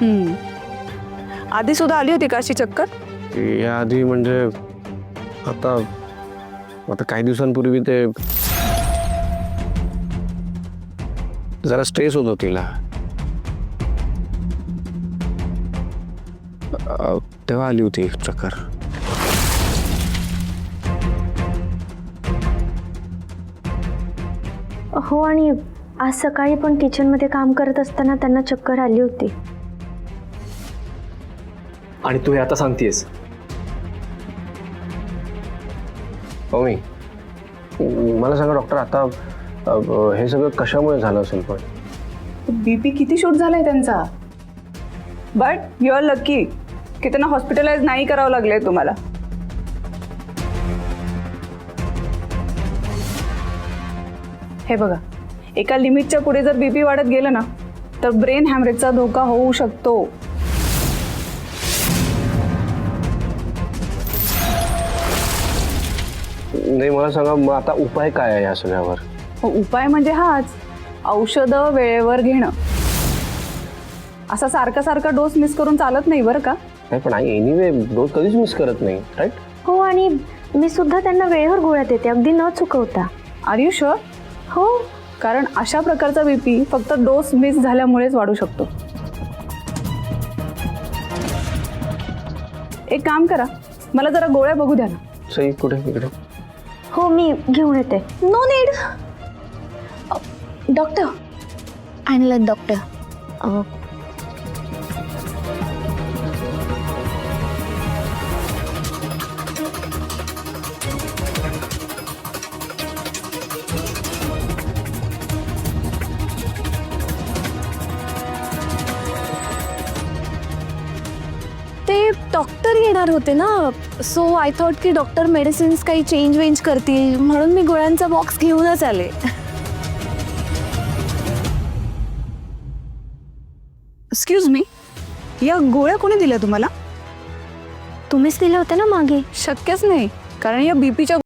आधी सुद्धा आली होती का अशी चक्कर? या आधी म्हणजे आता आता काही दिवसांपूर्वी ते जरा स्ट्रेस होतो तिला, तेव्हा आली होती चक्कर. हो, आणि आज सकाळी पण किचनमध्ये काम करत असताना त्यांना चक्कर आली होती. आणि तू हे आता सांगतेस? हो, मी मला सांगा डॉक्टर, आता हे सगळं कशामुळे झालं असेल? पण बीपी किती शूट झालाय त्यांचा. बट यू आर लकी की त्यांना हॉस्पिटलाइज नाही करावं लागलंय तुम्हाला. हे बघा, एका लिमिटच्या पुढे जर बीपी वाढत गेलं ना तर ब्रेन हॅमरेजचा धोका होऊ शकतो. नाही, मला सांगा मग आता उपाय काय आहे या सगळ्यावर? उपाय म्हणजे हाच, औषधं वेळेवर घेणं. असा सारखा डोस मिस करून चालत नाही बरं का. नाही, पण आई एनिवे डोस कधीच मिस करत नाही, राईट? हो, आणि मी सुद्धा त्यांना वेळेवर गोळ्या देते, अगदी न चुकवता. R you sure? हो. कारण अशा प्रकारचा बीपी फक्त डोस मिस झाल्यामुळेच वाढू शकतो. एक काम करा, मला जरा गोळ्या बघू द्या ना. सई कुठे? इकडे. हो, मी घेऊन येते. No need. डॉक्टर आणलं डॉक्टर. ते डॉक्टर येणार होते ना, सो आय थॉट की डॉक्टर मेडिसिन्स काही चेंज करतील म्हणून मी गोळ्यांचा बॉक्स घेऊनच आले. एक्सक्यूज मी, या गोळ्या कोणी दिल्या तुम्हाला? तुम्हीच दिले होते ना मागे. शक्यच नाही, कारण या बीपीच्या